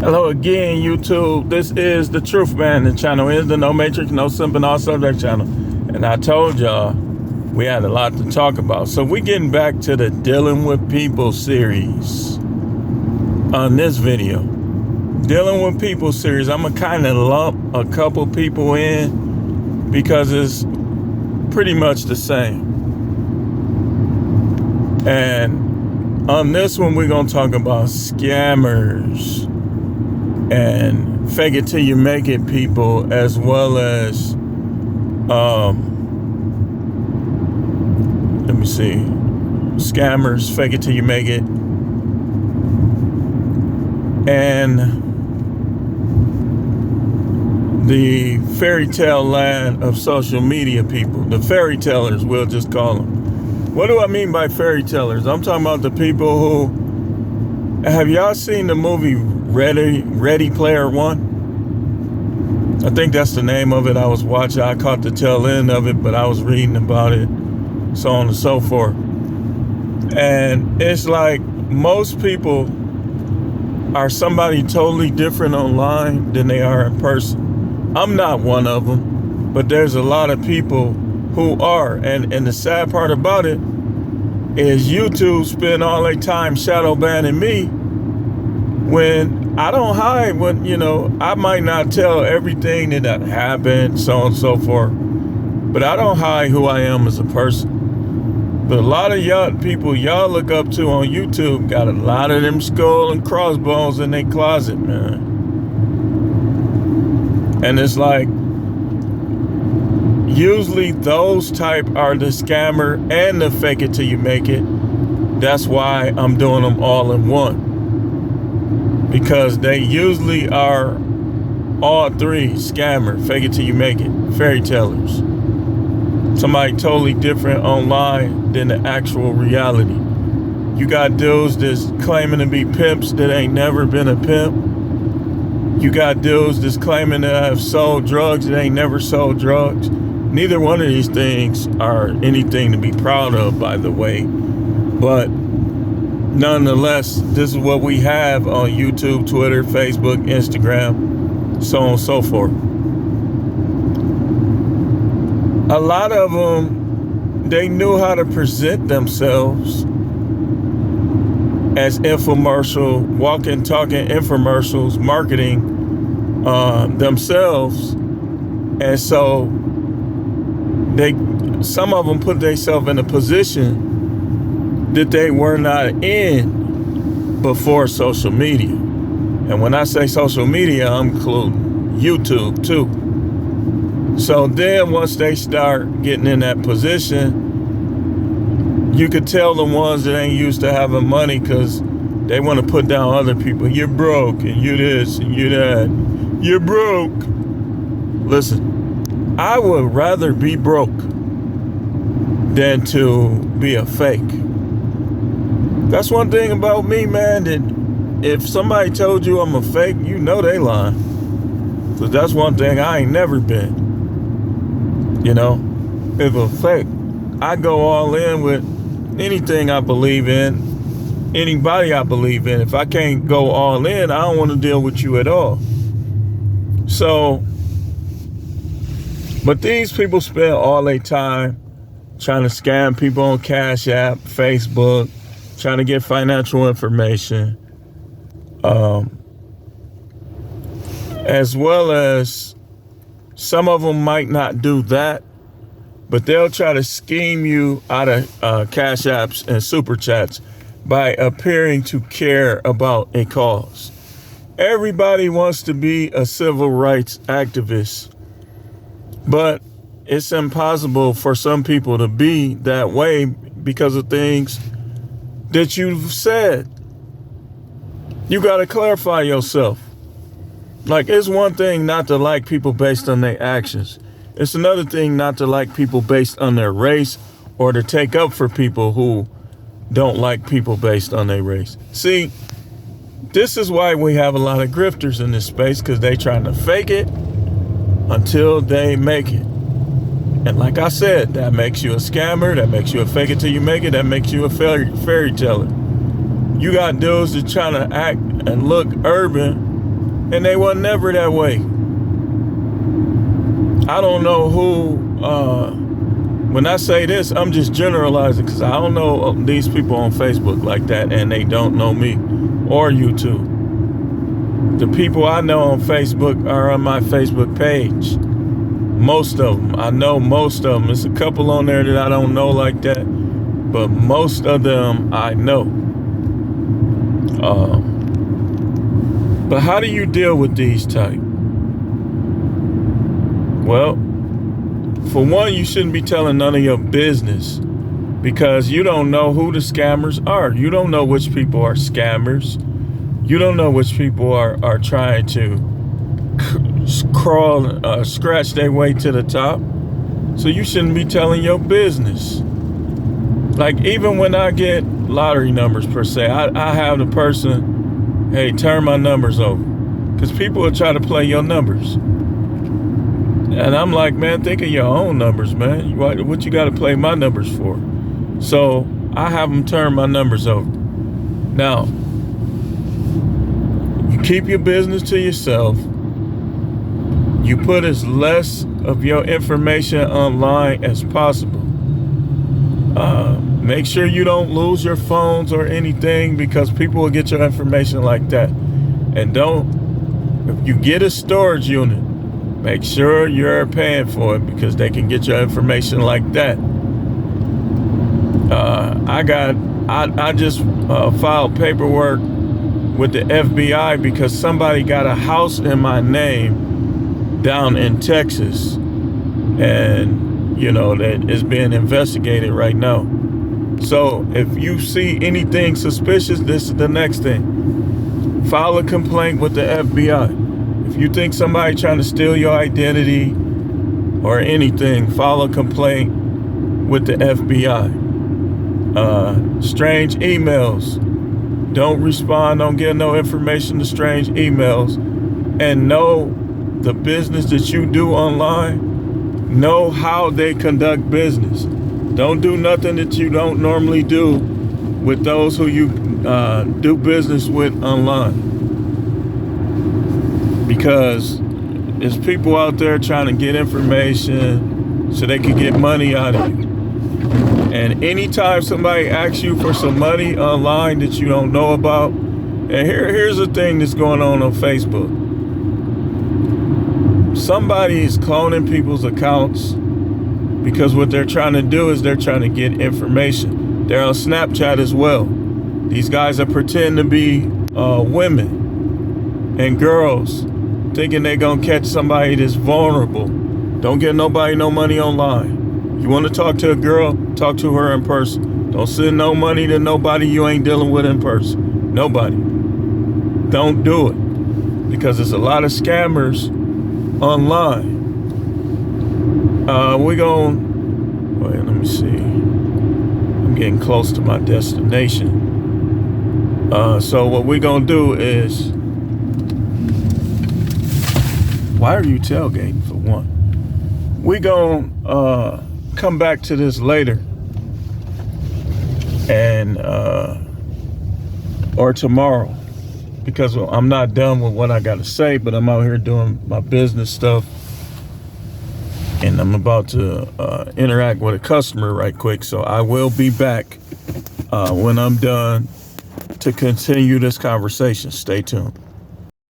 Hello again, YouTube. This is the Truth Man. The channel is the No Matrix, No Simp, and All Subject channel. And I told y'all we had a lot to talk about. So we're getting back to the Dealing with People series on this video. Dealing with People series, I'm going to kind of lump a couple people in because it's pretty much the same. And on this one, we're going to talk about scammers and fake-it-till-you-make-it people, as well as, let me see, scammers, fake-it-till-you-make-it, and the fairy tale land of social media people, the fairy tellers, we'll just call them. What do I mean by fairy tellers? I'm talking about the people who, have y'all seen the movie Ready Player One? I think that's the name of it. I was watching, I caught the tail end of it, but I was reading about it, so on and so forth. And it's like most people are somebody totally different online than they are in person. I'm not one of them, but there's a lot of people who are. And the sad part about it is YouTube spend all their time shadow banning me when I don't hide. When, you know, I might not tell everything that happened, so on and so forth, but I don't hide who I am as a person. But a lot of y'all people y'all look up to on YouTube got a lot of them skull and crossbones in their closet, man. And it's like, usually those type are the scammer and the fake it till you make it. That's why I'm doing them all in one. Because they usually are all three: scammer, fake it till you make it, fairy tellers. Somebody totally different online than the actual reality. You got dudes that's claiming to be pimps that ain't never been a pimp. You got dudes that's claiming to have sold drugs that ain't never sold drugs. Neither one of these things are anything to be proud of, by the way. But nonetheless, this is what we have on YouTube, Twitter, Facebook, Instagram, so on and so forth. A lot of them, they knew how to present themselves as infomercial, walking, talking infomercials, marketing themselves. And so some of them put themselves in a position that they were not in before social media. And when I say social media, I'm including YouTube too. So then once they start getting in that position, you could tell the ones that ain't used to having money, because they want to put down other people. You're broke, and you this, and you that. You're broke. Listen, I would rather be broke than to be a fake. That's one thing about me, man, that if somebody told you I'm a fake, you know they lying. So that's one thing I ain't never been. You know, if a fake, I go all in with anything I believe in, anybody I believe in. If I can't go all in, I don't want to deal with you at all. So, but these people spend all their time trying to scam people on Cash App, Facebook, trying to get financial information, as well as some of them might not do that, but they'll try to scheme you out of Cash Apps and Super Chats by appearing to care about a cause. Everybody wants to be a civil rights activist, but it's impossible for some people to be that way because of things that you've said. You got to clarify yourself. Like, it's one thing not to like people based on their actions. It's another thing not to like people based on their race, or to take up for people who don't like people based on their race. See, this is why we have a lot of grifters in this space, because they trying to fake it until they make it. And like I said, that makes you a scammer, that makes you a fake it till you make it, that makes you a fairy teller. You got dudes that trying to act and look urban And they were never that way. I don't know who, when I say this, I'm just generalizing because I don't know these people on Facebook like that, and they don't know me or YouTube. The people I know on Facebook are on my Facebook page. Most of them. I know most of them. There's a couple on there that I don't know like that, but most of them I know. But how do you deal with these type? Well, for one, you shouldn't be telling none of your business because you don't know who the scammers are. You don't know which people are scammers. You don't know which people are trying to scratch their way to the top. So you shouldn't be telling your business. Like, even when I get lottery numbers per se, I have the person, hey, turn my numbers over. Because people will try to play your numbers. And I'm like, man, think of your own numbers, man. What you got to play my numbers for? So I have them turn my numbers over. Now, you keep your business to yourself. You put as less of your information online as possible. Make sure you don't lose your phones or anything because people will get your information like that. And if you get a storage unit, make sure you're paying for it because they can get your information like that. I just filed paperwork with the FBI because somebody got a house in my name down in Texas, and that is being investigated right now. So if you see anything suspicious, this is the next thing. File a complaint with the FBI. If you think somebody trying to steal your identity or anything, file a complaint with the FBI. Strange emails. Don't respond. Don't get no information to strange emails. And know the business that you do online. Know how they conduct business. Don't do nothing that you don't normally do with those who you do business with online. Because there's people out there trying to get information so they can get money out of you. And anytime somebody asks you for some money online that you don't know about, and here's the thing that's going on Facebook. Somebody is cloning people's accounts because what they're trying to do is they're trying to get information. They're on Snapchat as well. These guys are pretending to be women and girls, thinking they're going to catch somebody that's vulnerable. Don't get nobody no money online. You want to talk to a girl, talk to her in person. Don't send no money to nobody you ain't dealing with in person. Nobody. Don't do it. Because there's a lot of scammers online. Wait, let me see. I'm getting close to my destination. So what we're going to do is, why are you tailgating for one? We're going to come back to this later and or tomorrow, because I'm not done with what I got to say, but I'm out here doing my business stuff, and I'm about to interact with a customer right quick. So I will be back when I'm done to continue this conversation. Stay tuned.